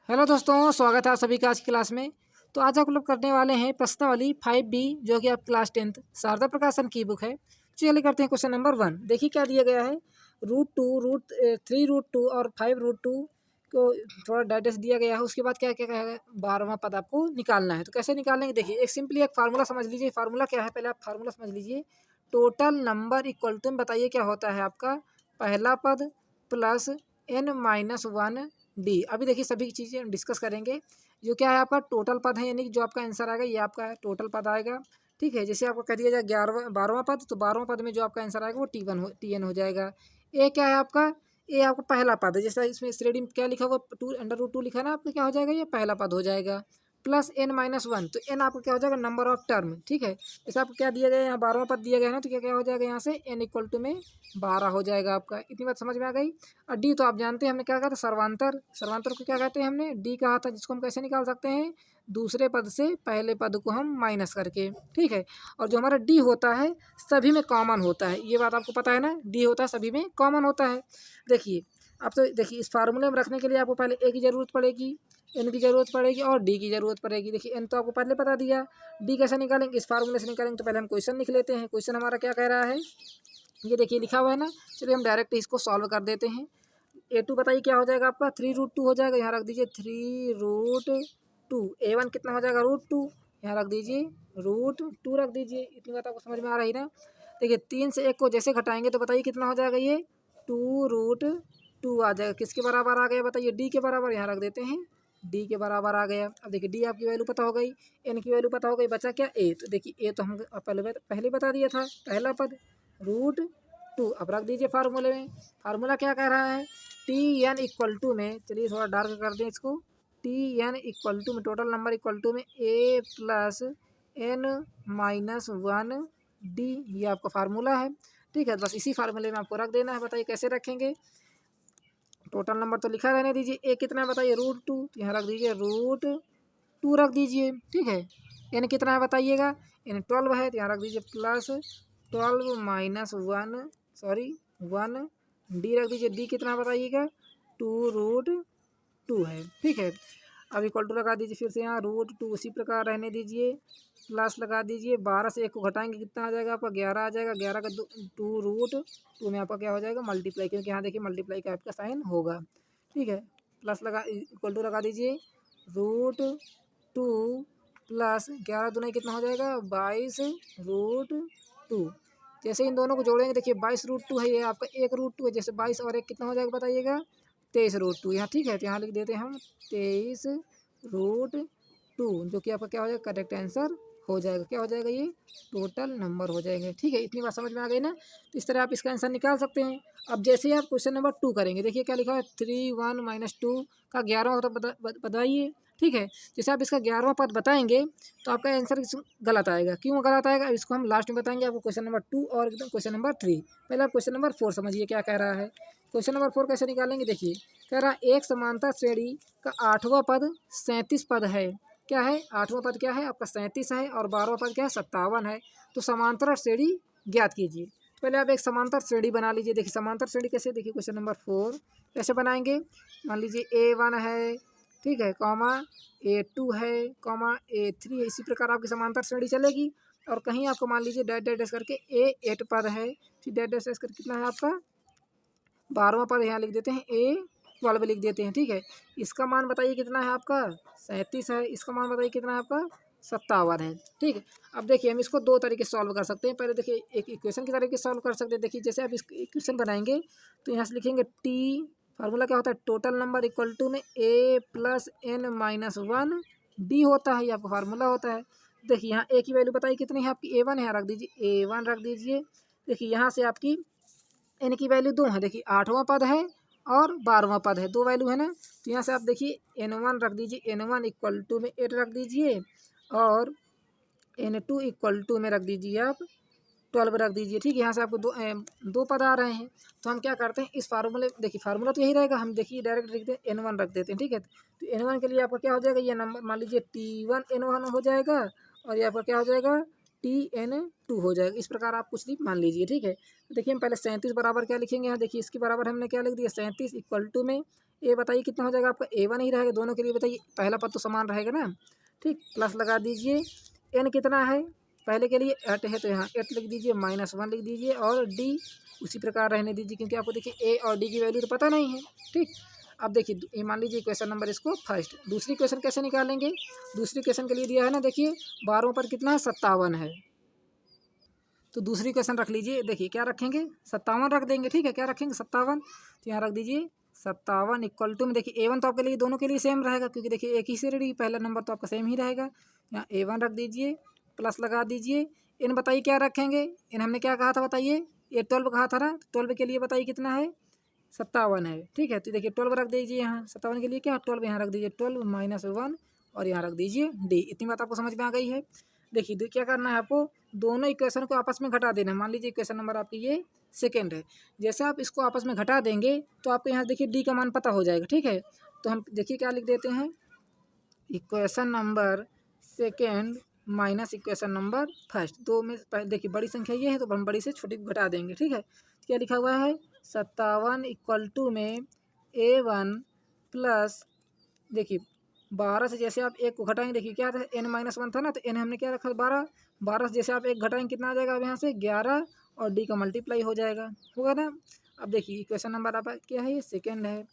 Hello दोस्तों, स्वागत है आप सभी का आज की क्लास में। तो आज आप लोग करने वाले हैं प्रश्नावली 5B, जो कि आप क्लास 10th शारदा प्रकाशन की बुक है। चलिए करते हैं क्वेश्चन नंबर 1। देखिए क्या दिया गया है। √2, √3√2 और 5√2 को थोड़ा डाइजेस्ट दिया गया है। उसके बाद क्या क्या है, 12वां पद आपको निकालना है। तो कैसे निकालेंगे, देखिए एक सिंपली एक फार्मूला समझ लीजिए। फार्मूला क्या है, पहले आप फार्मूला समझ लीजिए। टोटल नंबर इक्वल टू, बताइए क्या होता है आपका पहला पद प्लस n-1 डी। अभी देखिए सभी चीज़ें हम डिस्कस करेंगे। जो क्या है आपका टोटल पद है, यानी कि जो आपका आंसर आएगा ये आपका टोटल पद आएगा। ठीक है, जैसे आपको कह दिया जाए 12वां पद, तो 12वां पद में जो आपका आंसर आएगा वो TN हो जाएगा। ए क्या है आपका, ए आपका पहला पद है। जैसा इसमें श्रेणी में क्या लिखा हुआ, 2√2 लिखा है ना, आपका क्या हो जाएगा, ये पहला पद हो जाएगा। प्लस n-1, तो n आपका क्या हो जाएगा, नंबर ऑफ टर्म। ठीक है, जैसे आपको क्या दिया गया है, यहाँ 12वां पद दिया गया है ना, तो क्या क्या हो जाएगा, यहाँ से n इक्वल टू में 12 हो जाएगा आपका। इतनी बात समझ में आ गई। और डी तो आप जानते हैं हमने क्या कहा था, सर्वांतर। सर्वांतर को क्या कहते हैं, हमने डी कहा था, जिसको हम कैसे निकाल सकते हैं, दूसरे पद से पहले पद को हम माइनस करके। ठीक है, और जो हमारा डी होता है सभी में कॉमन होता है, ये बात आपको पता है ना, डी होता है सभी में कॉमन होता है। देखिए अब तो देखिए, इस फार्मूले में रखने के लिए आपको पहले ए की ज़रूरत पड़ेगी, एन की ज़रूरत पड़ेगी और डी की ज़रूरत पड़ेगी। देखिए एन तो आपको पहले बता दिया, डी कैसे निकालेंगे, इस फार्मूले से निकालेंगे। तो पहले हम क्वेश्चन लिख लेते हैं। क्वेश्चन हमारा क्या कह रहा है, ये देखिए लिखा हुआ है ना। चलिए हम डायरेक्ट इसको सॉल्व कर देते हैं। A2 बताइए क्या हो जाएगा आपका, 3√2 हो जाएगा। यहाँ रख दीजिए 3√2। A1 कितना हो जाएगा, √2। यहाँ रख दीजिए √2 रख दीजिए। इतनी बात आपको समझ में आ रही ना। देखिए 3 से 1 को जैसे घटाएंगे तो बताइए कितना हो जाएगा, ये 2√2 आ जाएगा। किसके बराबर आ गया बताइए, डी के बराबर। यहाँ रख देते हैं, डी के बराबर आ गया। अब देखिए डी आपकी वैल्यू पता हो गई, एन की वैल्यू पता हो गई, बचा क्या, ए। तो देखिए ए तो हम पहले बता दिया था, पहला पद √2। अब रख दीजिए फार्मूले में। फार्मूला क्या कह रहा है, TN इक्वल टू में, चलिए थोड़ा डार्क कर दें इसको, TN इक्वल टू में, टोटल नंबर इक्वल टू में A प्लस n-1 डी, ये आपका फार्मूला है। ठीक है, बस इसी फार्मूले में आपको रख देना है। बताइए कैसे रखेंगे। टोटल नंबर तो लिखा रहने दीजिए, ए कितना है बताइए, √2। यहाँ रख दीजिए √2 रख दीजिए। ठीक है, एन कितना है बताइएगा, एन 12 है, तो यहाँ रख दीजिए प्लस 1 डी रख दीजिए। डी कितना बताइएगा, 2√2 है। ठीक है, अब इक्वल टू लगा दीजिए फिर से, यहाँ √2 उसी प्रकार रहने दीजिए, प्लस लगा दीजिए। 12 से 1 को घटाएंगे कितना आ जाएगा आपका, 11 आ जाएगा। 11 का 2√2 में आपका क्या हो जाएगा, मल्टीप्लाई, क्योंकि यहाँ देखिए मल्टीप्लाई का आपका साइन होगा। ठीक है, प्लस लगा, इक्वल टू लगा दीजिए, √2 प्लस 11 दूना कितना हो जाएगा, 22√2। जैसे इन दोनों को जोड़ेंगे, देखिए 22√2 है, ये आपका 1√2 है। जैसे 22 और 1 कितना हो जाएगा बताइएगा, 23√2। यहाँ ठीक है, तो यहाँ लिख देते हैं हम 23√2, जो कि आपका क्या हो जाएगा, करेक्ट आंसर हो जाएगा। क्या हो जाएगा, ये टोटल नंबर हो जाएगा। ठीक है, इतनी बात समझ में आ गई ना। तो इस तरह आप इसका आंसर निकाल सकते हैं। अब जैसे ही आप क्वेश्चन नंबर 2 करेंगे, देखिए क्या लिखा है, 3(1 - 2) का 11वां पद बताइए। ठीक है, जैसे आप इसका 11वां पद बताएंगे तो आपका आंसर गलत आएगा। क्यों गलत आएगा, इसको हम लास्ट में बताएंगे आपको, क्वेश्चन नंबर 2 और एकदम क्वेश्चन नंबर 3। पहले आप क्वेश्चन नंबर 4 समझिए क्या कह रहा है। क्वेश्चन नंबर 4 कैसे निकालेंगे, देखिए कह रहा है एक समांतर श्रेणी का 8वां पद 37 पद है। क्या है, 8वां पद क्या है आपका 37 है, और 12वां पद क्या है 57 है। तो समांतर श्रेणी ज्ञात कीजिए। पहले आप एक समांतर श्रेणी बना लीजिए। देखिए समांतर श्रेणी कैसे, देखिए क्वेश्चन नंबर 4 कैसे बनाएंगे। मान लीजिए A1 है, ठीक है, कॉमा A2 है, कॉमा A3 है। इसी प्रकार आपकी समांतर श्रेणी चलेगी। और कहीं आपको मान लीजिए डैश डैश डैश करके A8 पद है, फिर डैश डैश डैश करके कितना है आपका 12वां पद, यहाँ लिख देते हैं A12 लिख देते हैं। ठीक है, इसका मान बताइए कितना है आपका 37 है, इसका मान बताइए कितना है आपका 57 है। ठीक है, अब देखिए हम इसको दो तरीके से सॉल्व कर सकते हैं। पहले देखिए एक इक्वेशन की तरीके से सॉल्व कर सकते हैं। देखिए जैसे आप इस इक्वेशन बनाएंगे तो यहाँ से लिखेंगे टी, फार्मूला क्या होता है, टोटल नंबर इक्वल टू में A प्लस n-1 डी होता है, ये आपका फार्मूला होता है। देखिए यहाँ ए की वैल्यू बताइए कितनी है आपकी, A1 है, यहाँ रख दीजिए A1 रख दीजिए। देखिए यहाँ से आपकी एन की वैल्यू 2 है। देखिए 8वां पद है और 12वां पद है, 2 वैल्यू है ना। तो यहाँ से आप देखिए n1 रख दीजिए, n1 इक्वल टू में 8 रख दीजिए, और n2 इक्वल टू में रख दीजिए आप 12 रख दीजिए। ठीक है, यहाँ से आपको दो पद आ रहे हैं। तो हम क्या करते हैं, इस फार्मूले, देखिए फार्मूला तो यही रहेगा, हम देखिए डायरेक्ट लिखते हैं n1 रख देते हैं। ठीक है, तो n1 के लिए आपका क्या हो जाएगा, ये नंबर मान लीजिए T1 n1 हो जाएगा, और ये आपका क्या हो जाएगा TN2 हो जाएगा। इस प्रकार आप कुछ भी मान लीजिए, ठीक है। तो देखिए हम पहले 37 बराबर क्या लिखेंगे यहाँ, देखिए इसके बराबर हमने क्या लिख दिया 37 इक्वल टू में ए बताइए कितना हो जाएगा आपका A1 ही रहेगा दोनों के लिए, बताइए पहला पद तो समान रहेगा ना, ठीक। प्लस लगा दीजिए, n कितना है पहले के लिए 8 है तो यहाँ 8 लिख दीजिए, -1 लिख दीजिए और d उसी प्रकार रहने दीजिए क्योंकि आपको देखिए a और d की वैल्यू तो पता नहीं है, ठीक। अब देखिए ये मान लीजिए क्वेश्चन नंबर इसको फर्स्ट। दूसरी क्वेश्चन कैसे निकालेंगे, दूसरी क्वेश्चन के लिए दिया है ना, देखिए 12 पर कितना है 57 है, तो दूसरी क्वेश्चन रख लीजिए। देखिए क्या रखेंगे 57 रख देंगे, ठीक है। क्या रखेंगे 57, तो यहाँ रख दीजिए 57 इक्वल टू में देखिए A1 तो आपके लिए दोनों के लिए सेम रहेगा क्योंकि देखिए एक ही से रेडी पहला नंबर तो आपका सेम ही रहेगा। यहाँ A1 रख दीजिए, प्लस लगा दीजिए। इन बताइए क्या रखेंगे, इन हमने क्या कहा था बताइए, ये 12 कहा था ना, 12 के लिए बताइए कितना है 57 है, ठीक है। तो देखिए 12 रख दीजिए यहाँ, 57 के लिए क्या 12 यहाँ रख दीजिए 12 -1 और यहाँ रख दीजिए d। इतनी बात आपको समझ में आ गई है। देखिए क्या करना है आपको, दोनों इक्वेशन को आपस में घटा देना है। मान लीजिए इक्वेशन नंबर आपकी ये सेकेंड है, जैसे आप इसको आपस में घटा देंगे तो आपको यहाँ देखिए डी का मान पता हो जाएगा, ठीक है। तो हम देखिए क्या लिख देते हैं, equation number second minus equation number first. दो में देखिए बड़ी संख्या ये है तो हम बड़ी से छोटी को घटा देंगे, ठीक है। क्या लिखा हुआ है 57 इक्वल टू में A1 प्लस देखिए 12 से जैसे आप एक को घटाएंगे, देखिए क्या था n-1 था ना, तो n हमने क्या रखा 12, 12 से जैसे आप एक घटाएंगे कितना आ जाएगा अब यहाँ से 11 और d का मल्टीप्लाई हो जाएगा, होगा ना। अब देखिए इक्वेशन नंबर आपका क्या है, ये सेकेंड है।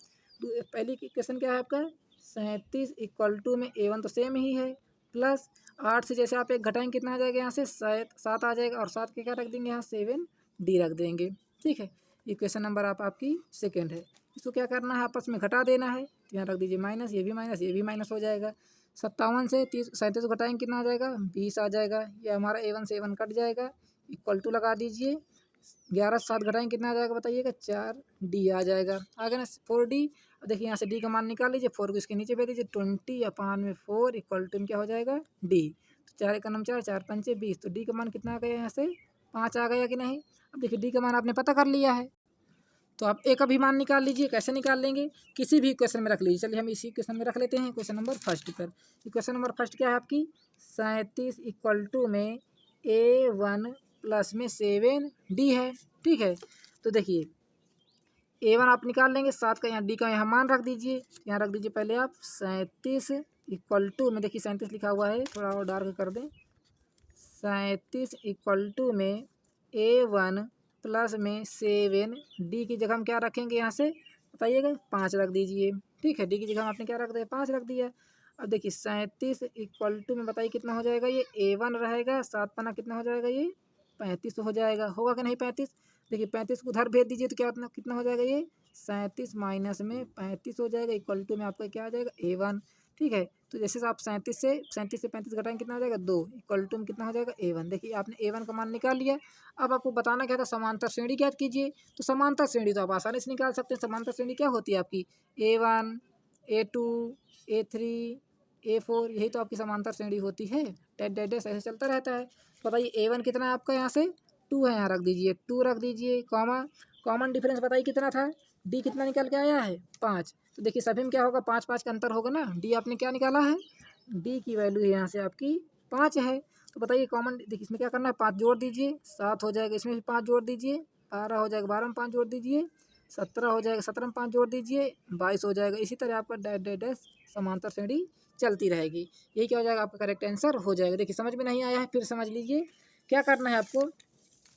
पहली इक्वेशन क्या है आपका 37 इक्वल टू में A1 तो सेम ही है, प्लस 8 से जैसे आप एक घटाएंगे कितना आ जाएगा यहाँ से 7 आ जाएगा और 7 के क्या रख देंगे यहाँ 7d रख देंगे, ठीक है। इक्वेशन नंबर आपकी सेकेंड है। इसको क्या करना है आपस में घटा देना है, तो यहाँ रख दीजिए माइनस, ये भी माइनस हो जाएगा। 57 से 37 को घटाएंगे कितना आ जाएगा 20 आ जाएगा, ये हमारा A1 से A1 कट जाएगा, इक्वल टू लगा दीजिए। 11 से 7 घटाएंगे कितना आ जाएगा बताइएगा 4d आ जाएगा, आ गया ना 4d। अब देखिए यहाँ से d का मान निकाल लीजिए, 4 को इसके नीचे भेज दीजिए, 20/4 इक्वल टू क्या हो जाएगा d। तो 4 का नाम 4, 4 पंचे 20, तो d का मान कितना आ गया यहाँ से 5 आ गया कि नहीं। अब देखिए d का मान आपने पता कर लिया है, तो आप a का भी मान निकाल लीजिए। कैसे निकाल लेंगे, किसी भी क्वेश्चन में रख लीजिए। चलिए हम इसी क्वेश्चन में रख लेते हैं, क्वेश्चन नंबर फर्स्ट पर। क्वेश्चन नंबर फर्स्ट क्या है आपकी 37 इक्वल टू में A1 प्लस में 7d है, ठीक है। तो देखिए A1 आप निकाल लेंगे, 7 का यहाँ d का यहाँ मान रख दीजिए, यहाँ रख दीजिए पहले आप 37 इक्वल टू में, देखिए 37 लिखा हुआ है, थोड़ा और डार्क कर दें। 37 इक्वल टू में A1 प्लस में 7d की जगह हम क्या रखेंगे यहाँ से बताइएगा 5 रख दीजिए, ठीक है। d की जगह आपने क्या रख दिया 5 रख दिया। अब देखिए 37 इक्वल टू में बताइए कितना हो जाएगा, ये A1 रहेगा, 7 पना कितना हो जाएगा ये 35 हो जाएगा, होगा कि नहीं 35। देखिए 35 को उधर भेज दीजिए तो क्या कितना हो जाएगा ये 37 माइनस में 35 हो जाएगा, इक्वल टू में आपका क्या आ जाएगा A1, ठीक है। तो जैसे आप 37 से 35 घटाएंगे कितना हो जाएगा 2, इक्वल टू में कितना हो जाएगा A1। देखिए आपने A1 का मान निकाल लिया। अब आपको बताना क्या था, समांतर श्रेणी ज्ञात कीजिए। तो समांतर श्रेणी तो आप आसानी से निकाल सकते हैं। समांतर श्रेणी क्या होती है आपकी A1 A2 A3 A4, यही तो आपकी समांतर श्रेणी होती है। डेट डेट डेट ऐसे चलता रहता है। तो बताइए A1 कितना है आपका यहाँ से 2 है, यहाँ रख दीजिए 2 रख दीजिए, कॉमन डिफरेंस बताइए कितना था, d कितना निकल के आया है 5। तो देखिए सभी में क्या होगा 5 का अंतर होगा ना, d आपने क्या निकाला है, d की वैल्यू यहाँ से आपकी 5 है। तो बताइए कॉमन, देखिए इसमें क्या करना है 5 जोड़ दीजिए 7 हो जाएगा, इसमें भी 5 जोड़ दीजिए 12 हो जाएगा, 12 में 5 जोड़ दीजिए 17 हो जाएगा, 17 में 5 जोड़ दीजिए 22 हो जाएगा। इसी तरह आपका डैश डैश डैश समांतर श्रेणी चलती रहेगी। यही क्या हो जाएगा आपका करेक्ट आंसर हो जाएगा। देखिए समझ में नहीं आया है फिर समझ लीजिए, क्या करना है आपको,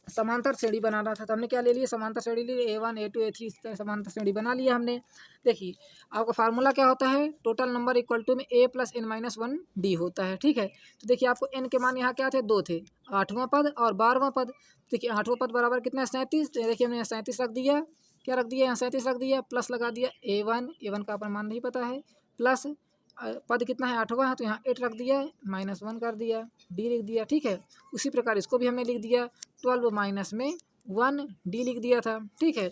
समांतर श्रेणी बनाना था तो हमने क्या ले लिया समांतर श्रेणी ले लिए, A1 A2 A3 इस तरह समांतर श्रेणी बना लिया हमने। देखिए आपका फार्मूला क्या होता है, टोटल नंबर इक्वल टू में A प्लस n-1d होता है, ठीक है। तो देखिए आपको n के मान यहाँ क्या थे 2 थे, 8वां पद और 12वां पद। देखिए 8वां पद बराबर कितना है 37, तो देखिए हमने यहाँ 37 रख दिया, क्या रख दिया यहाँ 37 रख दिया, प्लस लगा दिया A1 का अपन मान नहीं पता है, प्लस पद कितना है 8वां है तो यहाँ 8 रख दिया, -1 कर दिया, d लिख दिया, ठीक है। उसी प्रकार इसको भी हमने लिख दिया 12 माइनस में 1d लिख दिया था, ठीक है।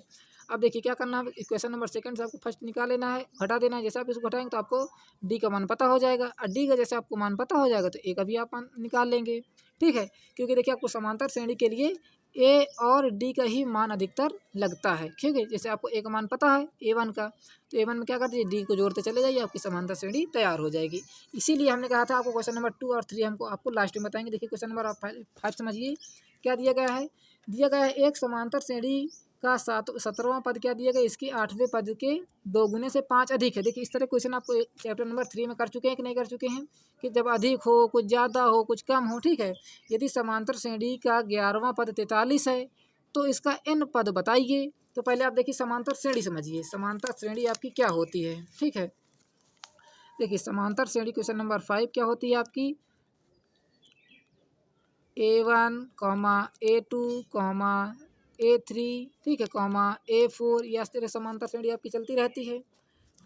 अब देखिए क्या करना है, इक्वेशन नंबर सेकंड से आपको फर्स्ट निकाल लेना है, घटा देना है। जैसे आप इसको घटाएंगे तो आपको d का मान पता हो जाएगा, और d का जैसे आपको मान पता हो जाएगा तो a का भी आप मान निकाल लेंगे, ठीक है। क्योंकि देखिए आपको समांतर श्रेणी के लिए ए और डी का ही मान अधिकतर लगता है। ठीक है, जैसे आपको ए का मान पता है A1 का, तो A1 में क्या कर दीजिए, डी को जोड़ते चले जाइए, आपकी समांतर श्रेणी तैयार हो जाएगी। इसीलिए हमने कहा था आपको क्वेश्चन नंबर 2 और 3 हमको आपको लास्ट में बताएंगे। देखिए क्वेश्चन नंबर 5 समझिए क्या दिया गया है। दिया गया है एक समांतर श्रेणी का 17वां पद क्या दिया गया, इसके 8वें पद के 2 गुने से 5 अधिक है। देखिए इस तरह क्वेश्चन आपको चैप्टर नंबर 3 में कर चुके हैं कि नहीं कर चुके हैं, कि जब अधिक हो, कुछ ज़्यादा हो, कुछ कम हो। ठीक है, यदि समांतर श्रेणी का 11वां पद 43 है तो इसका n पद बताइए। तो पहले आप देखिए समांतर श्रेणी समझिए, समांतर श्रेणी आपकी क्या होती है। ठीक है, देखिए समांतर श्रेणी क्वेश्चन नंबर 5 क्या होती है आपकी, A1, A2, A3, ठीक है, A4, या इस तरह समांतर श्रेणी आपकी चलती रहती है।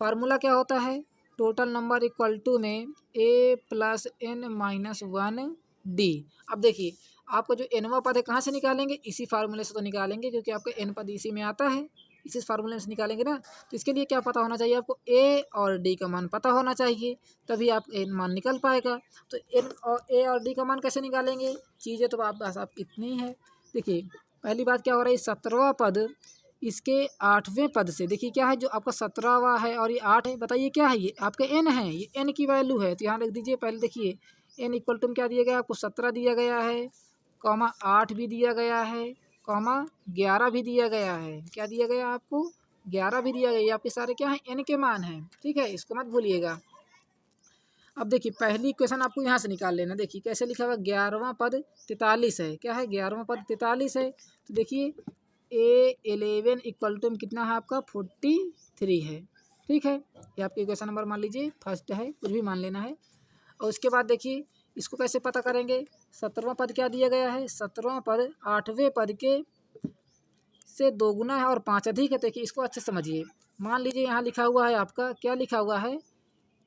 फार्मूला क्या होता है, टोटल नंबर इक्वल टू में A + n - 1 D। अब देखिए आपको जो nवां पद है कहाँ से निकालेंगे, इसी फार्मूले से तो निकालेंगे, क्योंकि आपका n पद इसी में आता है, इसी फार्मूले से निकालेंगे ना। तो इसके लिए क्या पता होना चाहिए आपको, A और D का मान पता होना चाहिए, तभी आप n मान निकल पाएगा। तो n और A और D का मान कैसे निकालेंगे, चीज़ें तो आप बस आप इतनी ही है। देखिए पहली बात क्या हो रहा है, 17वां पद इसके 8वें पद से, देखिए क्या है, जो आपका 17वां है और ये 8 है, बताइए क्या है, ये आपका n है, ये n की वैल्यू है। तो यहाँ लिख दीजिए, पहले देखिए n इक्वल टू में क्या दिया गया आपको, 17 दिया गया है, 8 भी दिया गया है, 11 भी दिया गया है। क्या दिया गया आपको, 11 भी दिया गया। ये आपके सारे क्या है, n के मान हैं। ठीक है, इसको मत भूलिएगा। अब देखिए पहली क्वेश्चन आपको यहाँ से निकाल लेना। देखिए कैसे लिखा हुआ, 11वां पद 43 है, क्या है, 11वां पद 43 है। तो देखिए A11 इक्वल टू में कितना है आपका, 43 है। ठीक है, ये आपकी क्वेश्चन नंबर मान लीजिए फर्स्ट है, कुछ भी मान लेना है। और उसके बाद देखिए इसको कैसे पता करेंगे, 17वां पद क्या दिया गया है, 17वां पद 8वें पद के से 2 गुना है और 5 अधिक है। देखिए इसको अच्छे समझिए, मान लीजिए यहाँ लिखा हुआ है आपका, क्या लिखा हुआ है,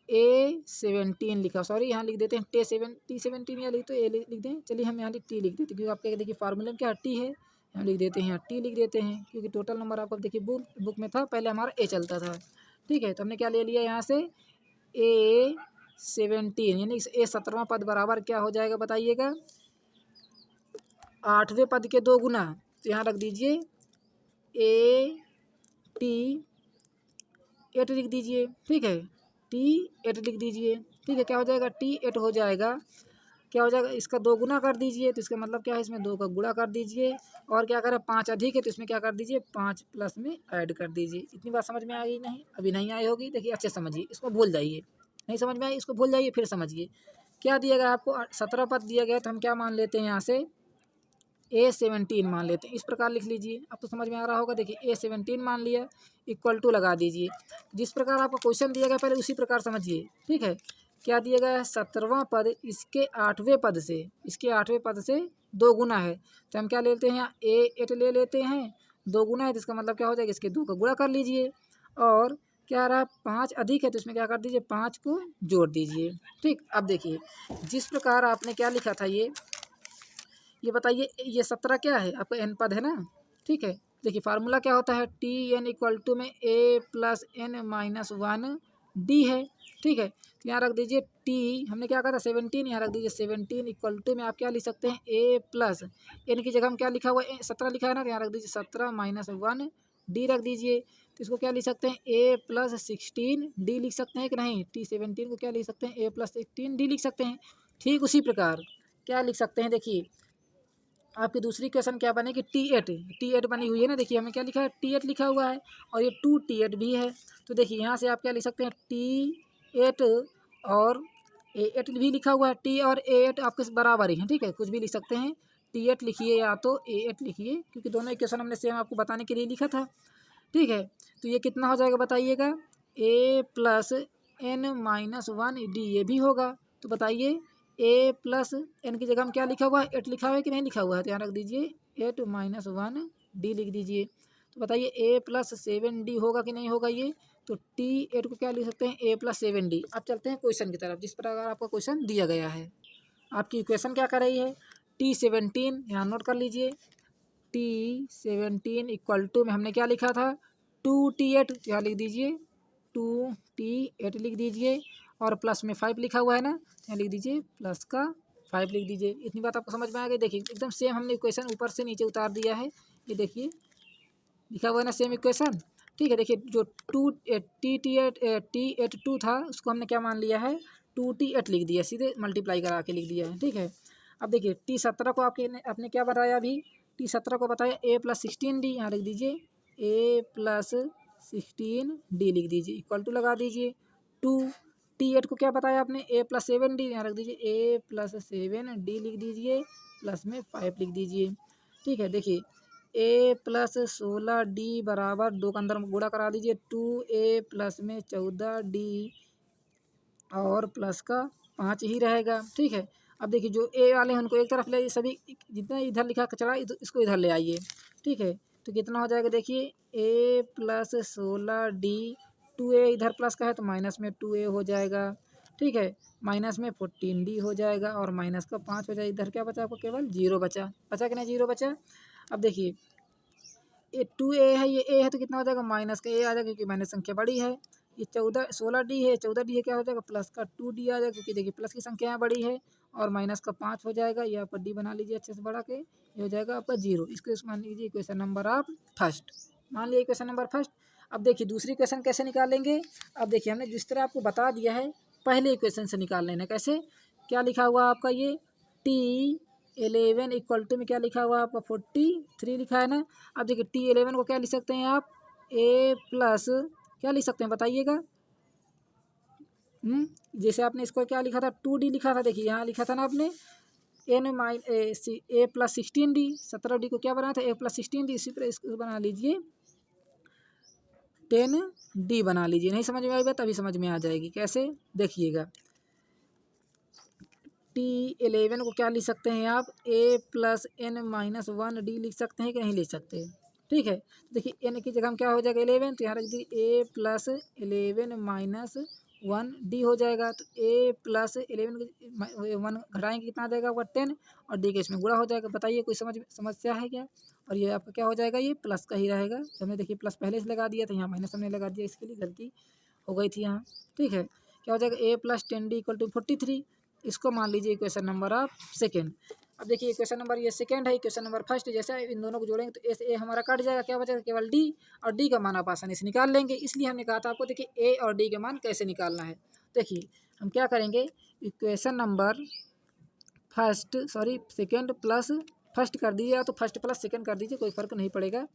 A17 लिखा, सॉरी यहाँ लिख देते हैं T17, या लिख तो A लिख दें, चलिए हम यहाँ T लिख देते हैं, क्योंकि आपके देखिए फार्मूले में क्या T है, यहाँ लिख देते हैं, यहाँ T लिख देते हैं, क्योंकि टोटल नंबर आपको देखिए बुक में था, पहले हमारा A चलता था। ठीक है, तो हमने क्या ले लिया यहाँ से, A17, यानी A17वां पद बराबर क्या हो जाएगा बताइएगा, 8वें पद के 2 गुना। तो यहाँ रख दीजिए T8 लिख दीजिए। ठीक है, T8 लिख दीजिए। ठीक है, क्या हो जाएगा, T8 हो जाएगा, क्या हो जाएगा, इसका 2 गुना कर दीजिए, तो इसका मतलब क्या है, इसमें 2 का गुणा कर दीजिए, और क्या करें, 5 अधिक है तो इसमें क्या कर दीजिए, 5 प्लस में ऐड कर दीजिए। इतनी बात समझ में आई नहीं, अभी नहीं आई होगी, देखिए अच्छे समझिए, इसको भूल जाइए, नहीं समझ में आई इसको भूल जाइए, फिर समझिए। क्या दिया गया आपको, 17 पद दिया गया, तो हम क्या मान लेते हैं यहाँ से, A17 मान लेते हैं, इस प्रकार लिख लीजिए। अब तो समझ में आ रहा होगा। देखिए A17 मान लिया, इक्वल टू लगा दीजिए, जिस प्रकार आपको क्वेश्चन दिया गया पहले उसी प्रकार समझिए। ठीक है, क्या दिया गया है, 17वां पद इसके 8वें पद से, इसके 8वें पद से 2 गुना है, तो हम क्या लेते हैं, यहाँ A8 ले लेते हैं, 2 गुना है तो इसका मतलब क्या हो जाएगा, इसके 2 का गुणा कर लीजिए, और क्या रहा, 5 अधिक है तो इसमें क्या कर दीजिए, 5 को जोड़ दीजिए। ठीक, अब देखिए जिस प्रकार आपने क्या लिखा था, ये बताइए, ये 17 क्या है आपका, n पद है ना। ठीक है, देखिए फार्मूला क्या होता है, Tn इक्वल टू में A + n - 1 D है। ठीक है, तो यहाँ रख दीजिए T, हमने क्या कहा था 17, यहाँ रख दीजिए 17 इक्वल टू में आप क्या लिख सकते हैं, A + n की जगह हम क्या लिखा हुआ है, 17 लिखा है ना, तो यहाँ रख दीजिए 17 - 1 D रख दीजिए। तो इसको क्या लिख सकते हैं, A + 16 D लिख सकते हैं कि नहीं, T17 को क्या लिख सकते हैं, A + 16 D लिख सकते हैं। ठीक उसी प्रकार क्या लिख सकते हैं, देखिए आपकी दूसरी क्वेश्चन क्या बनेगी, T8 बनी हुई है ना। देखिए हमें क्या लिखा है, T8 लिखा हुआ है, और ये 2T8 भी है। तो देखिए यहाँ से आप क्या लिख सकते हैं, T8 और A8 भी लिखा हुआ है, T और A8 आपके बराबर ही हैं। ठीक है, कुछ भी लिख सकते हैं, T8 लिखिए या तो A8 लिखिए, क्योंकि दोनों इक्वेशन हमने सेम आपको बताने के लिए लिखा था। ठीक है, तो ये कितना हो जाएगा बताइएगा, A + n - 1 D ये भी होगा। तो बताइए A + n की जगह हम क्या लिखा हुआ है, 8 लिखा हुआ है कि नहीं लिखा हुआ है, तो यहाँ रख दीजिए 8 - 1 D लिख दीजिए। तो बताइए A + 7D होगा कि नहीं होगा ये, तो T8 को क्या लिख सकते हैं, A + 7D। अब चलते हैं क्वेश्चन की तरफ, जिस प्रकार आपका क्वेश्चन दिया गया है। आपकी इक्वेशन क्या कर रही है, T17 यहाँ नोट कर लीजिए, T17 इक्वल टू में हमने क्या लिखा था, 2T8, यहाँ लिख दीजिए 2T8 लिख दीजिए, और प्लस में 5 लिखा हुआ है ना, यहाँ लिख दीजिए प्लस का 5 लिख दीजिए। इतनी बात आपको समझ में आ गई। देखिए एकदम सेम हमने इक्वेशन ऊपर से नीचे उतार दिया है। ये देखिए लिखा हुआ है ना सेम इक्वेशन। ठीक है, देखिए जो T82 था उसको हमने क्या मान लिया है, 2T8 लिख दिया, सीधे मल्टीप्लाई करा के लिख दिया है। ठीक है, अब देखिए T17 को आपने क्या बताया अभी, T17 को बताया A+16D, यहाँ लिख दीजिए A+16D लिख दीजिए, इक्वल टू लगा दीजिए। 2T8 को क्या बताया आपने, A+7D, यहाँ रख दीजिए A+7D लिख दीजिए, प्लस में 5 लिख दीजिए। ठीक है, देखिए A+16D बराबर 2 का अंदर गुणा करा दीजिए, 2A प्लस में 14D और प्लस का 5 ही रहेगा। ठीक है, अब देखिए जो ए वाले हैं उनको एक तरफ ले आइए, सभी जितना इधर लिखा चढ़ा इसको इधर ले आइए। ठीक है, तो कितना हो जाएगा, देखिए A+16D, 2A इधर प्लस का है तो माइनस में 2A हो जाएगा। ठीक है, माइनस में 14D हो जाएगा और माइनस का 5 हो जाएगा। इधर क्या बचा आपको, केवल 0 बचा कि नहीं, 0 बचा। अब देखिए ये 2A है, ये A है तो कितना हो जाएगा, माइनस का A आ जाएगा क्योंकि माइनस संख्या बड़ी है। ये 16D है, 14D है, क्या हो जाएगा, प्लस का 2D आ जाएगा क्योंकि देखिए प्लस की संख्या है बड़ी है, और माइनस का 5 हो जाएगा। ये आपका D बना लीजिए अच्छे से बढ़ा के, ये हो जाएगा आपका 0। इसको मान लीजिए इक्वेशन नंबर आप फर्स्ट, मान लीजिए इक्वेशन नंबर फर्स्ट। अब देखिए दूसरी इक्वेशन कैसे निकालेंगे। अब देखिए हमने जिस तरह आपको बता दिया है पहले इक्वेशन से निकाल लेना। कैसे, क्या लिखा हुआ आपका, ये T11 इक्वल टू में क्या लिखा हुआ आपका 43 लिखा है ना। अब देखिए T11 को क्या लिख सकते हैं आप, A प्लस क्या लिख सकते हैं बताइएगा। जैसे आपने इसको क्या लिखा था, 2D लिखा था, देखिए यहाँ लिखा था ना आपने A+16D, 17D को क्या बनाया था, A+16D, इसी पर इसको बना लीजिए 10D बना लीजिए। नहीं समझ में आएगा तभी समझ में आ जाएगी। कैसे, देखिएगा T11 को क्या लिख सकते हैं आप, A+n-1D लिख सकते हैं कि नहीं लिख सकते। ठीक है, देखिए n की जगह हम क्या हो जाएगा 11, तो यहाँ रख दीजिए A+11-1D हो जाएगा। तो A+11 1 घटाएंगे कितना आ जाएगा आपका 10, और D के इसमें गुणा हो जाएगा। बताइए कोई समस्या है क्या। और ये आपका क्या हो जाएगा, ये प्लस का ही रहेगा। तो हमने देखिए प्लस पहले से लगा दिया था, यहाँ माइनस हमने लगा दिया, इसके लिए गलती हो गई थी यहाँ। ठीक है, क्या हो जाएगा A+10D इक्वल टू 43। इसको मान लीजिए इक्वेशन नंबर आप सेकेंड। अब देखिए इक्वेशन नंबर ये सेकेंड है, इक्वेशन नंबर फर्स्ट। जैसे इन दोनों को जोड़ेंगे तो ए हमारा कट जाएगा, क्या बचेगा, केवल डी, और डी का मान आप आसानी से निकाल लेंगे। इसलिए हमने कहा था आपको देखिए ए और डी के मान कैसे निकालना है। देखिए हम क्या करेंगे, equation number second plus first कर दीजिए, या तो फर्स्ट प्लस सेकेंड कर दीजिए, कोई फ़र्क नहीं पड़ेगा।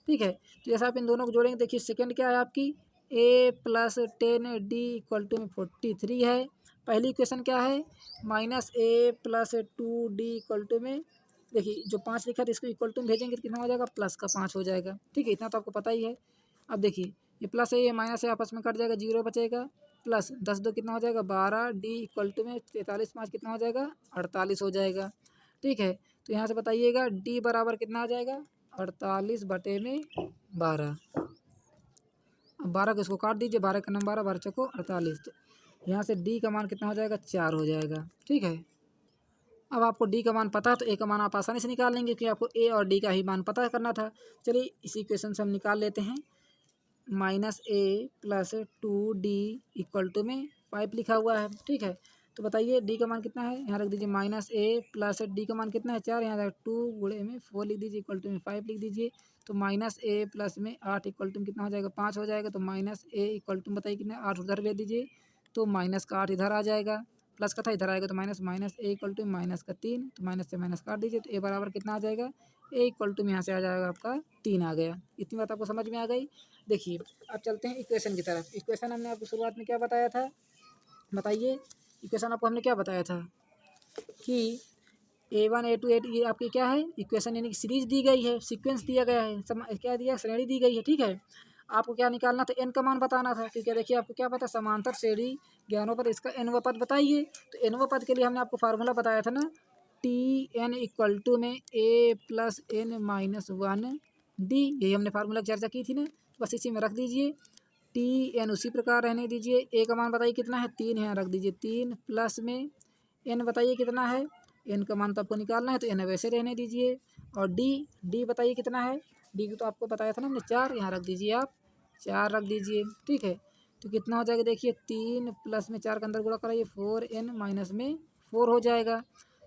ठीक है, तो जैसा आप इन दोनों को जोड़ेंगे, देखिए सेकेंड क्या है आपकी A+10D इक्वल टू में 43 है। पहली इक्वेशन क्या है, -A+2D इक्वल टू में, देखिए जो 5 लिखा था इसको इक्वल टू में भेजेंगे तो कितना हो जाएगा, प्लस का 5 हो जाएगा। ठीक है, इतना तो आपको पता ही है। अब देखिए ये प्लस है, ये माइनस है, आपस में कट जाएगा, 0 बचेगा, प्लस 10 2 कितना हो जाएगा 12D इक्वल टू में 43 5 कितना हो जाएगा 48 हो जाएगा। ठीक है, तो यहाँ से बताइएगा D बराबर कितना आ जाएगा 48/12। अब 12 को इसको काट दीजिए, 12 का नंबर 12, 12 चौको 48। तो यहाँ से D का मान कितना हो जाएगा 4 हो जाएगा। ठीक है, अब आपको D का मान पता है तो A का मान आप आसानी से निकाल लेंगे, क्योंकि आपको A और D का ही मान पता करना था। चलिए इसी इक्वेशन से हम निकाल लेते हैं। -A+2D इक्वल टू में 5 लिखा हुआ है। ठीक है, तो बताइए D का मान कितना है, यहाँ रख दीजिए -A+D का मान कितना है 4, यहाँ 2 गुणे में 4 लिख दीजिए, इक्वल टू में 5 लिख दीजिए। तो -A प्लस में 8 इक्वल टू कितना हो जाएगा 5 हो जाएगा। तो -A इक्वल टू बताइए कितना, 8 उधर ले दीजिए, तो माइनस का 8 इधर आ जाएगा, प्लस का था इधर आएगा, तो -A इक्वल टू -3, तो माइनस से माइनस काट दीजिए, तो A बराबर कितना आ जाएगा, A इक्वल टू में यहाँ से आ जाएगा आपका 3 आ गया। इतनी बात आपको समझ में आ गई। देखिए अब चलते हैं इक्वेशन की तरफ। इक्वेशन हमने आपको शुरुआत में क्या बताया था, बताइए इक्वेशन आपको हमने क्या बताया था कि A1 A2 A ये आपकी क्या है इक्वेशन, यानी कि सीरीज दी गई है, सीक्वेंस दिया गया है, क्या दिया, श्रेणी दी गई है। ठीक है, आपको क्या निकालना था, n का मान बताना था, क्योंकि देखिए आपको क्या पता समांतर श्रेणी ज्ञानों पर इसका nवां पद बताइए। तो nवां पद के लिए हमने आपको फार्मूला बताया था ना, Tn इक्वल टू में A+n-1D, यही हमने फार्मूला की चर्चा की थी ना, बस इसी में रख दीजिए। Tn उसी प्रकार रहने दीजिए। A का मान बताइए कितना है 3 है, यहाँ रख दीजिए 3, प्लस में n बताइए कितना है, n का मान तो आपको निकालना है तो n वैसे रहने दीजिए। और D बताइए कितना है, D को तो आपको बताया था ना हमने 4, यहाँ रख दीजिए आप 4 रख दीजिए। ठीक है, तो कितना हो जाएगा देखिए 3 प्लस में 4 के अंदर गुणा कराइए 4n माइनस में 4 हो जाएगा।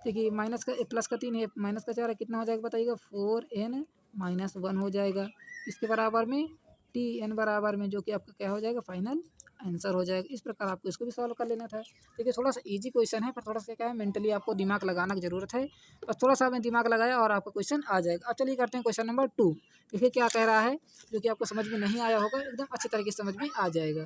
देखिए माइनस का प्लस का 3 है, माइनस का 4 है, कितना हो जाएगा बताइएगा 4n-1 हो जाएगा। इसके बराबर में tn बराबर में, जो कि आपका क्या हो जाएगा फाइनल आंसर हो जाएगा। इस प्रकार आपको इसको भी सॉल्व कर लेना था। देखिए थोड़ा सा इजी क्वेश्चन है, पर थोड़ा सा क्या है मेंटली आपको दिमाग लगाना की ज़रूरत है। बस थोड़ा सा आपने दिमाग लगाया और आपका क्वेश्चन आ जाएगा। अब चलिए करते हैं क्वेश्चन नंबर 2। देखिए क्या कह रहा है, जो कि आपको समझ में नहीं आया होगा, एकदम अच्छे तरीके से समझ में आ जाएगा।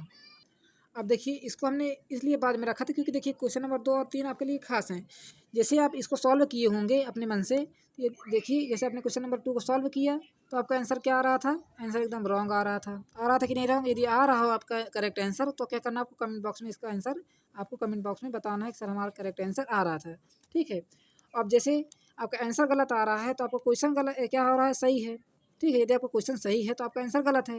अब देखिए इसको हमने इसलिए बाद में रखा था क्योंकि देखिए क्वेश्चन नंबर 2 और 3 आपके लिए खास हैं। जैसे आप इसको सॉल्व किए होंगे अपने मन से, ये देखिए जैसे आपने क्वेश्चन नंबर 2 को सॉल्व किया तो आपका आंसर क्या आ रहा था, आंसर एकदम रॉन्ग आ रहा था। आ रहा था कि नहीं रॉन्ग? यदि आ रहा हो आपका करेक्ट आंसर तो क्या करना, आपको कमेंट बॉक्स में इसका आंसर आपको कमेंट बॉक्स में बताना है कि सर हमारा करेक्ट आंसर आ रहा था। ठीक है। अब जैसे आपका आंसर गलत आ रहा है तो आपका क्वेश्चन गलत क्या हो रहा है, सही है। ठीक है, यदि आपका क्वेश्चन सही है तो आपका आंसर गलत है।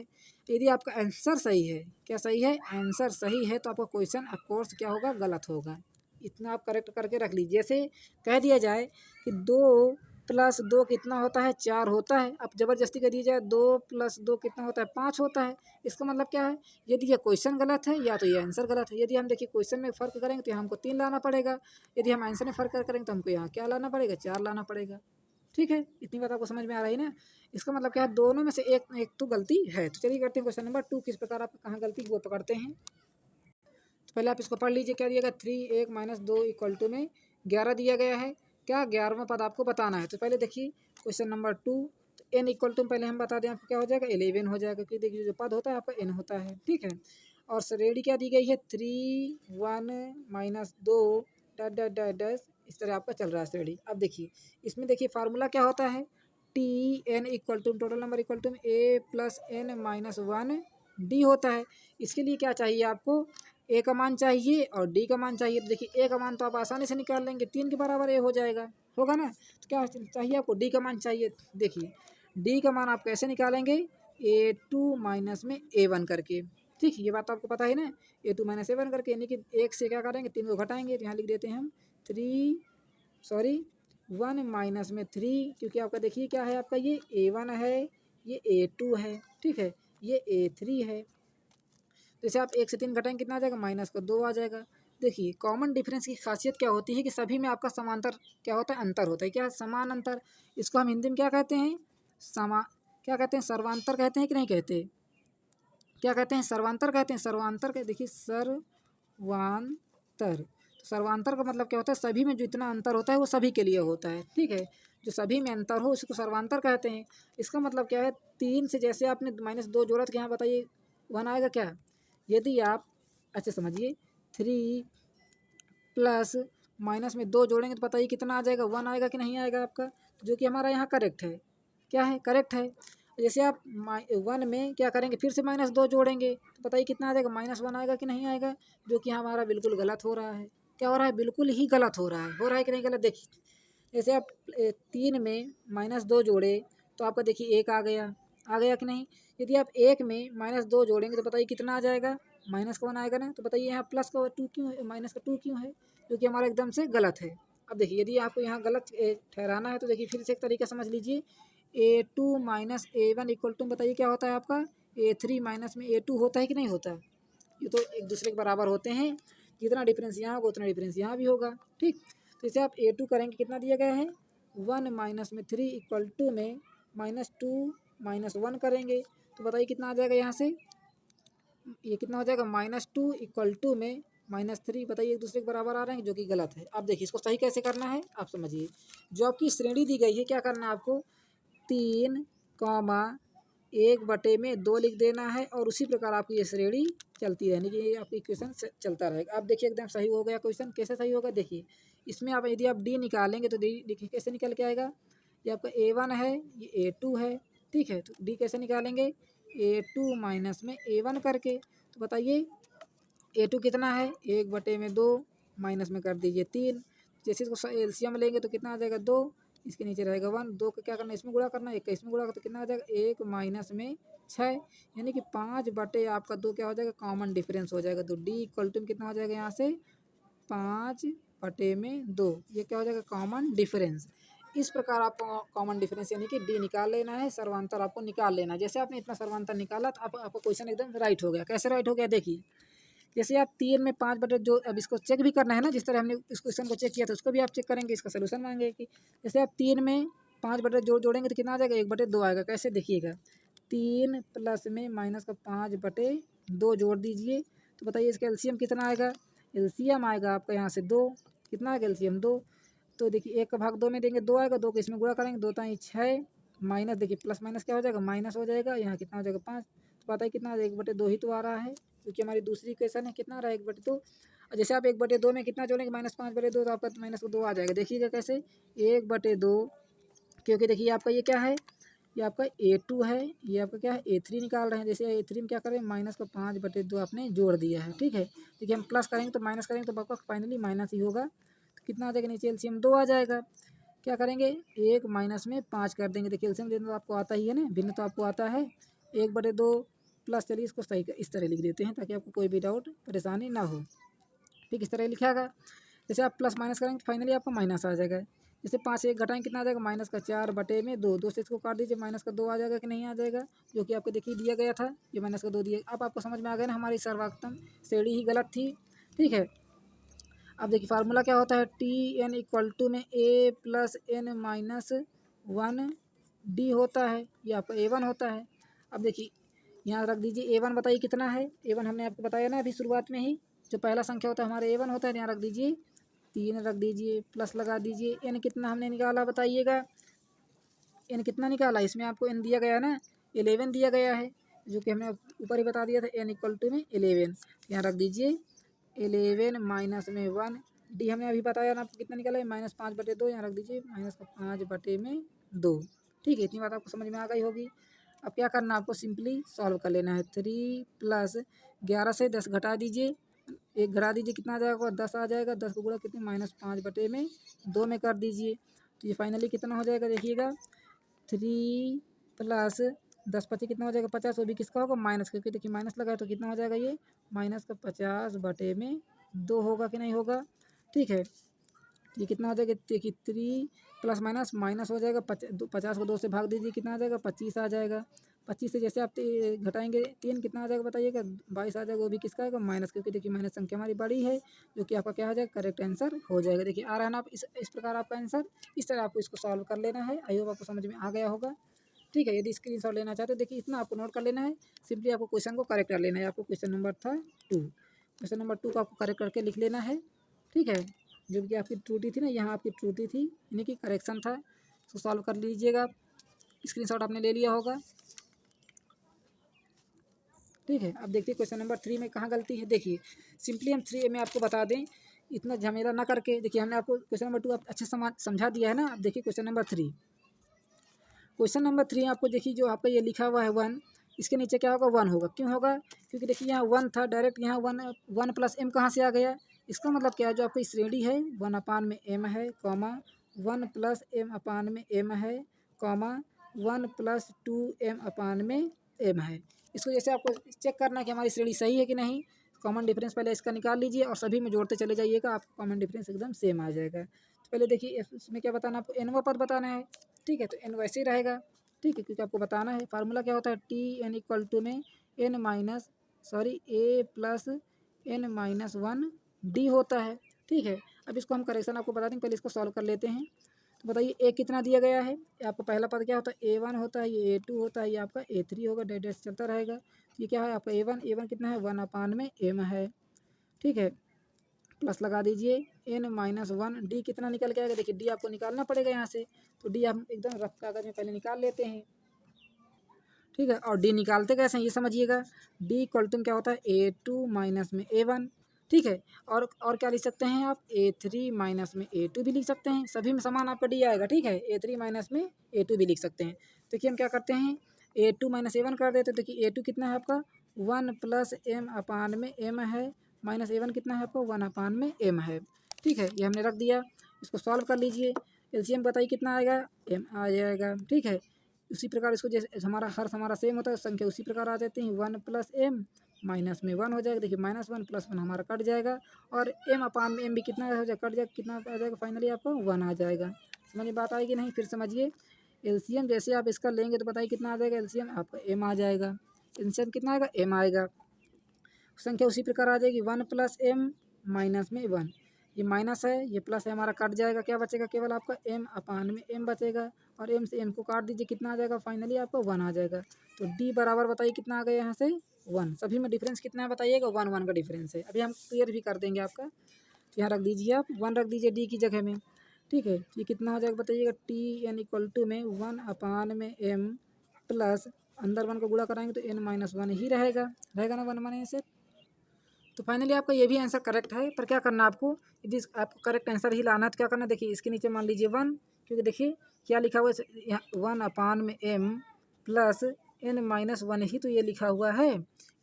यदि आपका आंसर सही है, क्या सही है, आंसर सही है, तो आपका क्वेश्चन ऑफकोर्स क्या होगा, गलत होगा। इतना आप करेक्ट करके रख लीजिए। जैसे कह दिया जाए कि 2 + 2 कितना होता है, 4 होता है। अब ज़बरदस्ती कह दिया जाए 2 + 2 कितना होता है, 5 होता है। इसका मतलब क्या है, यदि ये क्वेश्चन गलत है या तो ये आंसर गलत है। यदि हम देखिए क्वेश्चन में फ़र्क करेंगे तो यहाँ हमको 3 लाना पड़ेगा। यदि हम आंसर में फ़र्क करेंगे तो हमको यहाँ क्या लाना पड़ेगा, 4 लाना पड़ेगा। ठीक है, इतनी बात आपको समझ में आ रही है ना। इसका मतलब क्या है, दोनों में से एक एक तो गलती है। तो चलिए करते हैं क्वेश्चन नंबर 2, किस प्रकार आप कहाँ गलती वो पकड़ते हैं। तो पहले आप इसको पढ़ लीजिए। क्या दिया गया, 3 1 - 2 = में 11 दिया गया है। क्या 11वां पद आपको बताना है। तो पहले देखिए क्वेश्चन नंबर 2, तो n = में पहले हम बता दें आपको क्या हो जाएगा, 11 हो जाएगा, क्योंकि देखिए जो पद होता है आपका n होता है। ठीक है, और श्रेणी क्या दी गई है, 3 1 - 2 डैश डैश डैश डैश, इस तरह आपका चल रहा है श्रेणी। अब देखिए इसमें देखिए फार्मूला क्या होता है, Tn = total number = a + n - 1 d होता है। इसके लिए क्या चाहिए आपको, ए का मान चाहिए और डी का मान चाहिए। तो देखिए ए का मान तो आप आसानी से निकाल लेंगे, 3 के बराबर ए हो जाएगा, होगा ना। तो क्या चाहिए आपको, डी का मान चाहिए। देखिए डी का मान आप कैसे निकालेंगे, A2 - में A1 करके। ठीक, ये बात आपको पता है ना, A2 - A1 करके, यानी कि 1 से क्या करेंगे, 3 को घटाएंगे। तो यहाँ लिख देते हैं हम 1 - में 3, क्योंकि आपका देखिए क्या है, आपका ये A1 है, ये A2 है। ठीक है, ये A3 है। जैसे आप 1 से 3 घटाएंगे कितना आ जाएगा, -2 आ जाएगा। देखिए कॉमन डिफरेंस की खासियत क्या होती है कि सभी में आपका समांतर क्या होता है, अंतर होता है। क्या, समान अंतर। इसको हम हिंदी में क्या कहते हैं, क्या कहते हैं, सर्वांतर कहते हैं कि नहीं कहते, क्या कहते हैं, सर्वांतर कहते हैं। सर्वांतर के देखिए सर्वांतर, तो सर्वांतर का मतलब क्या होता है, सभी में जो इतना अंतर होता है वो सभी के लिए होता है। ठीक है, जो सभी में अंतर हो उसको सर्वांतर कहते हैं। इसका मतलब क्या है, 3 से जैसे आपने -2 जोड़ा तो यहाँ बताइए 1 आएगा क्या। यदि आप अच्छे समझिए 3 प्लस माइनस में 2 जोड़ेंगे तो बताइए कितना आ जाएगा, 1 आएगा कि नहीं आएगा आपका, जो कि हमारा यहाँ करेक्ट है। क्या है, करेक्ट है। जैसे आप 1 में क्या करेंगे, फिर से -2 जोड़ेंगे तो बताइए कितना आ जाएगा, -1 आएगा कि नहीं आएगा, जो कि हमारा बिल्कुल गलत हो रहा है। क्या हो रहा है, बिल्कुल ही गलत हो रहा है कि नहीं गलत। देखिए जैसे आप 3 में -2 जोड़े तो आपका देखिए 1 आ गया कि नहीं। यदि आप 1 में -2 जोड़ेंगे तो बताइए कितना आ जाएगा, -1 आएगा ना। तो बताइए यहाँ प्लस का 2 क्यों है, माइनस का 2 क्यों है, जो कि हमारा एकदम से गलत है। अब देखिए यदि आपको यहाँ गलत ठहराना है तो देखिए फिर से एक तरीका समझ लीजिए, A2 - A1 = बताइए क्या होता है आपका, A3 - में A2 होता है कि नहीं होता। ये तो एक दूसरे के बराबर होते हैं, जितना डिफरेंस यहाँ होगा उतना डिफरेंस यहाँ भी होगा। ठीक, तो इसे आप A2 करेंगे, कितना दिया गया है, 1 - में 3 = में -2 - 1 करेंगे तो बताइए कितना आ जाएगा, यहाँ से ये कितना हो जाएगा, -2 = में -3, बताइए एक दूसरे के बराबर आ रहे हैं, जो कि गलत है। अब देखिए इसको सही कैसे करना है, आप समझिए। जो आपकी श्रेणी दी गई है, क्या करना है आपको, 3, 1/2 लिख देना है, और उसी प्रकार आपकी ये श्रेणी चलती रहनी कि आपकी इक्वेशन चलता रहेगा। अब देखिए एकदम सही हो गया क्वेश्चन। कैसे सही होगा, देखिए इसमें आप यदि आप डी निकालेंगे तो डी देखिए कैसे निकल के आएगा, ये आपका A1 है, ये A2 है। ठीक है, तो डी कैसे निकालेंगे, A2 - में A1 करके। तो बताइए A2 कितना है, 1/2 माइनस में कर दीजिए 3। जैसे इसको एलसीएम लेंगे तो कितना आ जाएगा, 2, इसके नीचे रहेगा 1, 2 का क्या करना है, इसमें गुणा करना है, 1 का इसमें गुणा तो कितना आ जाएगा, 1 - में 6, यानी कि 5/2 आपका 2 क्या हो जाएगा, कॉमन डिफरेंस हो जाएगा। तो डी इक्वल टू कितना हो जाएगा, यहाँ से 5/2, ये क्या हो जाएगा, कॉमन डिफरेंस। इस प्रकार आपको कॉमन डिफरेंस यानी कि डी निकाल लेना है, सर्वांतर आपको निकाल लेना है। जैसे आपने इतना सर्वांतर निकाला तो आपका क्वेश्चन एकदम राइट हो गया। कैसे राइट हो गया, देखिए जैसे आप 3 में 5/2 जो अब इसको चेक भी करना है ना, जिस तरह हमने इस क्वेश्चन को चेक किया था उसको भी आप चेक करेंगे, इसका सोल्यूशन मांगेगा कि जैसे आप 3 में 5/2 जोड़ेंगे तो कितना आ जाएगा, 1/2 आएगा। कैसे देखिएगा, 3 प्लस में माइनस का 5/2 जोड़ दीजिए तो बताइए इसका एलसीएम कितना आएगा। एलसीएम आएगा आपका यहाँ से 2, कितना आएगा एलसीएम 2। तो देखिए 1 का भाग 2 में देंगे 2 आएगा, 2 को इसमें गुणा करेंगे 2 ताई 6 माइनस, देखिए प्लस माइनस क्या हो जाएगा, माइनस हो जाएगा। यहाँ कितना हो जाएगा 5, तो पता है कितना 1/2 ही तो आ रहा है, क्योंकि हमारी दूसरी इक्वेशन है कितना आ रहा है 1/2। और जैसे आप 1/2 में कितना जोड़ेंगे -5/2, तो आपका -2 आ जाएगा। देखिएगा कैसे 1/2, क्योंकि देखिए आपका ये क्या है, ये आपका A2 है, ये आपका क्या है A3 निकाल रहे हैं। जैसे A3 में क्या करें, माइनस का 5/2 आपने जोड़ दिया है, ठीक है। देखिए हम प्लस करेंगे तो माइनस करेंगे तो आपका फाइनली माइनस ही होगा। तो कितना आ जाएगा, नीचे एलसीएम 2 आ जाएगा। क्या करेंगे, 1 माइनस में 5 कर देंगे। देखिए एलसीएम देना तो आपको आता ही है ना, भिन्न तो आपको आता है। 1/2 प्लस, चलिए इसको सही इस तरह लिख देते हैं ताकि आपको कोई भी डाउट परेशानी ना हो, ठीक इस तरह लिखा। जैसे आप प्लस माइनस करेंगे तो फाइनली आपका माइनस आ जाएगा। जैसे 5 से 1 घटाएंगे कितना आ जाएगा, -4/2, 2 से इसको काट दीजिए, -2 आ जाएगा कि नहीं आ जाएगा, जो कि आपको देखिए दिया गया था, ये -2 दिया। अब आपको समझ में आ गया ना, हमारी सर्वात्तम श्रेणी ही गलत थी, ठीक है। अब देखिए फार्मूला क्या होता है, Tn = में a + n - 1 d होता है, ये आपका A1 होता है। अब देखिए यहाँ रख दीजिए A1, बताइए कितना है। A1 हमने आपको बताया ना अभी शुरुआत में ही, जो पहला संख्या होता है हमारा A1 होता है। यहाँ रख दीजिए 3 रख दीजिए, प्लस लगा दीजिए। n कितना हमने निकाला बताइएगा, n कितना निकाला, इसमें आपको n दिया गया ना 11 दिया गया है, जो कि हमने ऊपर ही बता दिया था, n = में 11। यहाँ रख दीजिए 11 माइनस में 1 d हमने अभी बताया ना आपको कितना निकाला है, -5/2। यहाँ रख दीजिए -5/2, ठीक है। इतनी बात आपको समझ में आ गई होगी। अब क्या करना है, आपको सिंपली सॉल्व कर लेना है। 3 + 11 से 10 घटा दीजिए, 1 घटा दीजिए, कितना आ जाएगा 10 आ जाएगा। 10 को गुणा कितने -5/2 में कर दीजिए, तो ये फाइनली कितना हो जाएगा देखिएगा, 3 + 10 × 25 कितना हो जाएगा 50, वो भी किसका होगा माइनस, क्योंकि देखिए माइनस लगा है तो कितना हो जाएगा ये -50/2 होगा कि नहीं होगा, ठीक है। ये कितना हो जाएगा, देखिए 3 प्लस माइनस माइनस हो जाएगा, 50 को 2 से भाग दीजिए, कितना आ जाएगा 25 आ जाएगा। 25 से जैसे आप घटाएंगे 3 कितना आ जाएगा बताइएगा, 22 आ जाएगा, वो भी किसका आएगा माइनस, क्योंकि देखिए माइनस संख्या हमारी बड़ी है, जो कि आपका क्या हो जाएगा करेक्ट आंसर हो जाएगा। देखिए आ रहा है ना, आप इस प्रकार आपका आंसर, इस तरह आपको इसको सॉल्व कर लेना है। आई होप आपको समझ में आ गया होगा, ठीक है। यदि स्क्रीनशॉट लेना चाहते हो देखिए इतना आपको नोट कर लेना है, सिंपली आपको क्वेश्चन को करेक्ट कर लेना है। आपको क्वेश्चन नंबर था 2, क्वेश्चन नंबर 2 को आपको करेक्ट करके लिख लेना है, ठीक है। जो कि आपकी त्रुटि थी ना, यहाँ आपकी त्रुटि थी, यानी कि करेक्शन था, तो सॉल्व कर लीजिएगा। स्क्रीनशॉट आपने ले लिया होगा, ठीक है। अब देखिए क्वेश्चन नंबर 3 में कहाँ गलती है। देखिए सिंपली हम 3 में आपको बता दें, इतना झमेला ना करके, देखिए हमने आपको क्वेश्चन नंबर 2 अच्छे समझा दिया है ना। अब देखिए क्वेश्चन नंबर 3, क्वेश्चन नंबर 3 आपको देखिए जो आपका ये लिखा हुआ है 1, इसके नीचे क्या होगा 1 होगा, क्यों होगा, क्योंकि देखिए यहाँ 1 था, डायरेक्ट यहाँ 1 + m कहाँ से आ गया। इसका मतलब क्या है, जो आपकी श्रेणी है 1/m है, कॉमा 1 + m/m है, कॉमा 1 + 2m/m है। इसको जैसे आपको चेक करना है कि हमारी श्रेणी सही है कि नहीं, कॉमन डिफरेंस पहले इसका निकाल लीजिए और सभी में जोड़ते चले जाइएगा, आपको कॉमन डिफरेंस एकदम सेम आ जाएगा। तो पहले देखिए इसमें क्या बताना, आपको nवां पद बताना है, ठीक है। तो n वैसे ही रहेगा, ठीक है, क्योंकि आपको बताना है। फार्मूला क्या होता है, Tn = में a + n - 1 d होता है, ठीक है। अब इसको हम करेक्शन आपको बता दें, पहले इसको सॉल्व कर लेते हैं। तो बताइए a कितना दिया गया है, आपका पहला पद क्या होता है a1 होता है, ये a2 होता है, ये आपका a3 होगा, डैश चलता रहेगा। तो ये क्या है आपका a1 कितना है 1/m है, ठीक है। प्लस लगा दीजिए n - 1 d कितना निकल के आएगा, देखिए d आपको निकालना पड़ेगा यहाँ से, तो d हम एकदम रफ कागज में पहले निकाल लेते हैं, ठीक है। और d निकालते कैसे हैं ये समझिएगा, d = क्या होता है a2 - में a1, ठीक है। और क्या लिख सकते हैं आप, a3 - में a2 भी लिख सकते हैं, सभी में समान आपका d आएगा, ठीक है। a3 - में a2 भी लिख सकते हैं। देखिए हम क्या करते हैं, a2 - a1 कर देते हैं। देखिए a2 कितना है आपका 1 + m/m है, -a1 कितना है आपको 1/m है, ठीक है। ये हमने रख दिया, इसको सॉल्व कर लीजिए। एलसीएम बताइए कितना आएगा, m आ जाएगा, ठीक है। उसी प्रकार इसको जैसे हमारा सेम होता है संख्या, उसी प्रकार आ जाती हैं। 1 + m माइनस में 1 हो जाएगा, देखिए -1 + 1 हमारा कट जाएगा, और m/m भी कितना हो जाएगा, कट जाएगा, कितना आ जाएगा फाइनली आपको 1 आ जाएगा। समझ में बात आएगी नहीं, फिर समझिए। एलसीएम जैसे आप इसका लेंगे तो बताइए कितना आ जाएगा, एलसीएम आपका m आ जाएगा, एलसीएम कितना आएगा m आएगा। संख्या उसी प्रकार आ जाएगी 1 प्लस एम माइनस में 1, ये माइनस है ये प्लस है, हमारा कट जाएगा, क्या बचेगा केवल आपका m अपान में m बचेगा, और m से m को काट दीजिए, कितना आ जाएगा फाइनली आपका 1 आ जाएगा। तो d बराबर बताइए कितना आ गया यहाँ से 1, सभी में डिफरेंस कितना है बताइएगा, 1 1 का डिफरेंस है। अभी हम क्लियर भी कर देंगे आपका, तो यहाँ रख दीजिए आप 1 रख दीजिए d की जगह में, ठीक है। ये कितना हो जाएगा बताइएगा, t n इक्वल टू में 1 अपान में m प्लस अंदर 1 को गुणा कराएंगे तो n माइनस 1 ही रहेगा ना 1 माइनस से। तो फाइनली आपका ये भी आंसर करेक्ट है, पर क्या करना आपको, यदि आपको करेक्ट आंसर ही लाना है तो क्या करना, देखिए इसके नीचे मान लीजिए 1, क्योंकि देखिए क्या लिखा हुआ है यहाँ 1 अपान में m प्लस n माइनस 1 ही तो ये लिखा हुआ है,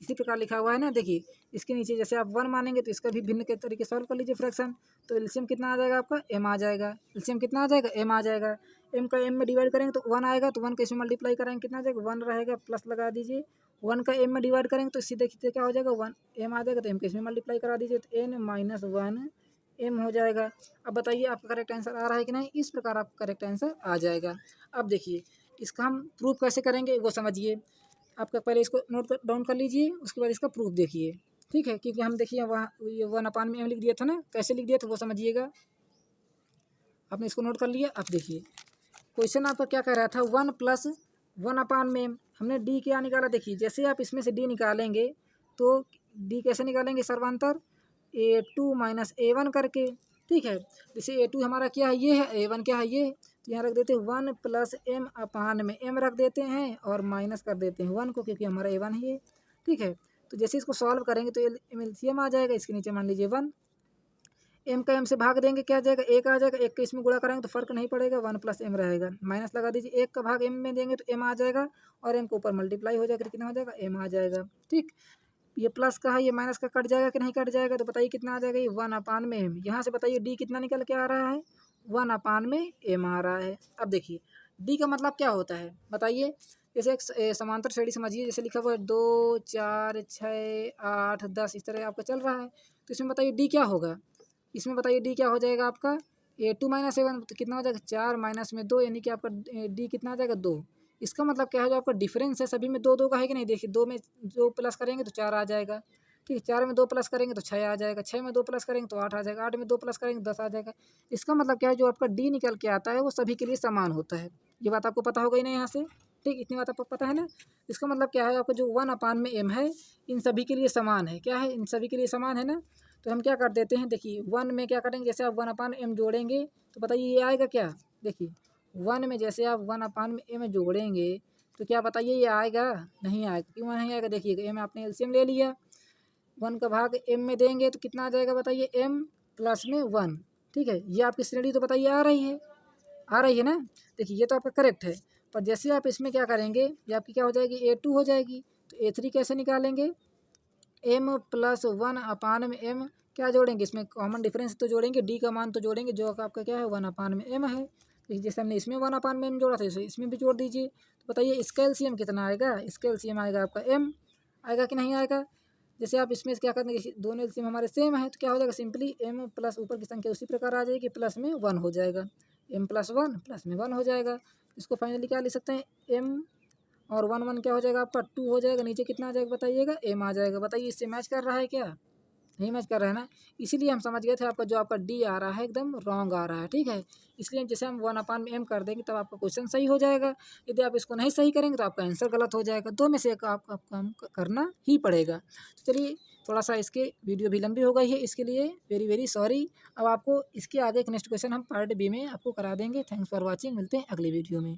इसी प्रकार लिखा हुआ है ना। देखिए इसके नीचे जैसे आप 1 मानेंगे तो इसका भी भिन्न के तरीके सॉल्व कर लीजिए फ्रैक्शन, तो एलसीएम कितना आ जाएगा आपका m आ जाएगा, एलसीएम कितना आ जाएगा m आ जाएगा, m का m में डिवाइड करेंगे तो 1 आएगा, तो 1 का इसमें मल्टीप्लाई करेंगे कितना आ जाएगा 1 रहेगा, प्लस लगा दीजिए, 1 का m में डिवाइड करेंगे तो सीधे सीधे क्या हो जाएगा 1 m आ जाएगा, तो m के इसमें मल्टीप्लाई करा दीजिए तो n माइनस 1 m हो जाएगा। अब बताइए आपका करेक्ट आंसर आ रहा है कि नहीं, इस प्रकार आपका करेक्ट आंसर आ जाएगा। अब देखिए इसका हम प्रूफ कैसे करेंगे वो समझिए, आपका पहले इसको नोट डाउन कर लीजिए, उसके बाद इसका प्रूफ देखिए, ठीक है। क्योंकि हम देखिए वहाँ ये 1 अपान में m लिख दिया था ना, कैसे लिख दिया था वो समझिएगा। आपने इसको नोट कर लिया। अब देखिए क्वेश्चन आपका क्या कह रहा था, 1 प्लस 1 अपान में हमने d क्या निकाला, देखिए जैसे आप इसमें से d निकालेंगे तो d कैसे निकालेंगे सर्वांतर a2 माइनस a1 करके, ठीक है। जैसे a2 हमारा क्या है ये है, a1 क्या है ये, तो यहाँ रख देते हैं 1 प्लस m अपान में m रख देते हैं और माइनस कर देते हैं 1 को, क्योंकि हमारा a1 है ये, ठीक है। तो जैसे इसको सॉल्व करेंगे तो एलसीएम आ जाएगा, इसके नीचे मान लीजिए 1, m का m से भाग देंगे क्या आ जाएगा 1 आ जाएगा, 1 का इसमें गुणा करेंगे तो फर्क नहीं पड़ेगा 1 प्लस m रहेगा, माइनस लगा दीजिए, 1 का भाग m में देंगे तो m आ जाएगा और m को ऊपर मल्टीप्लाई हो जाएगा, कितना हो जाएगा m आ जाएगा, ठीक। ये प्लस का है ये माइनस का कट जाएगा कि नहीं कट जाएगा, तो बताइए कितना आ जाएगा ये 1 अपान में m, यहाँ से बताइए d कितना निकल के आ रहा है 1 अपान में m आ रहा है। अब देखिए d का मतलब क्या होता है बताइए, जैसे एक समांतर श्रेणी समझिए, जैसे लिखा हुआ है 2 4 6 8 10 इस तरह आपका चल रहा है, तो इसमें बताइए d क्या होगा, इसमें बताइए d क्या हो जाएगा आपका a2 माइनस a1, तो कितना हो जाएगा 4 माइनस में 2, यानी कि आपका d कितना आ जाएगा 2। इसका मतलब क्या है, जो आपका डिफरेंस है सभी में 2 2 का है कि नहीं, देखिए 2 में 2 प्लस करेंगे तो 4 आ जाएगा, ठीक है। 4 में 2 प्लस करेंगे तो 6 आ जाएगा, 6 में 2 प्लस करेंगे तो 8 आ जाएगा, 8 में 2 प्लस करेंगे 10 आ जाएगा। इसका मतलब क्या है, जो आपका d निकल के आता है वो सभी के लिए समान होता है, ये बात आपको पता हो गई ना यहाँ से, ठीक, इतनी बात आपको पता है ना। इसका मतलब क्या है, आपका जो 1 अपान में m है इन सभी के लिए समान है, क्या है इन सभी के लिए समान है ना। तो हम क्या कर देते हैं, देखिए 1 में क्या करेंगे, जैसे आप 1 अपान m जोड़ेंगे तो बताइए ये आएगा क्या, देखिए 1 में जैसे आप 1 अपान में m जोड़ेंगे तो क्या बताइए ये आएगा, नहीं आएगा, क्यों नहीं आएगा, देखिए m आपने एलसीएम ले लिया, 1 का भाग m में देंगे तो कितना आ जाएगा बताइए m प्लस में 1, ठीक है। ये आपकी श्रेणी तो बताइए आ रही है ना, देखिए ये तो आपका करेक्ट है। पर जैसे आप इसमें क्या करेंगे, ये आपकी क्या हो जाएगी a2 हो जाएगी, तो a3 कैसे निकालेंगे, m प्लस 1 अपान में m क्या जोड़ेंगे, इसमें कॉमन डिफरेंस तो जोड़ेंगे, d का मान तो जोड़ेंगे जो आपका क्या है 1 अपान में m है, तो जैसे हमने इसमें 1 अपान में m जोड़ा था इसमें भी जोड़ दीजिए। तो बताइए इसका एलसीएम कितना आएगा, इसका एलसीएम आएगा आपका m, आएगा कि नहीं आएगा। जैसे आप इसमें क्या करेंगे, दोनों एलसीएम हमारे सेम है तो क्या हो जाएगा, सिंपली m प्लस ऊपर की संख्या उसी प्रकार आ जाएगी, प्लस में 1 हो जाएगा, m प्लस 1 प्लस में 1 हो जाएगा। इसको फाइनली क्या लिख सकते हैं, m और 1 1 क्या हो जाएगा आपका 2 हो जाएगा, नीचे कितना आ जाएगा बताइएगा m आ जाएगा। बताइए इससे मैच कर रहा है क्या, नहीं मैच कर रहा है ना, इसीलिए हम समझ गए थे आपका जो आपका डी आ रहा है एकदम रॉन्ग आ रहा है, ठीक है। इसलिए जैसे हम 1 अपान में m कर देंगे तब आपका क्वेश्चन सही हो जाएगा, यदि आप इसको नहीं सही करेंगे तो आपका आंसर गलत हो जाएगा, दो में से एक आपका काम करना ही पड़ेगा। तो चलिए थोड़ा सा इसके वीडियो भी लंबी हो गई है, इसके लिए वेरी वेरी सॉरी। अब आपको इसके आगे एक नेक्स्ट क्वेश्चन हम पार्ट बी में आपको करा देंगे। थैंक्स फॉर वॉचिंग, मिलते हैं अगले वीडियो में।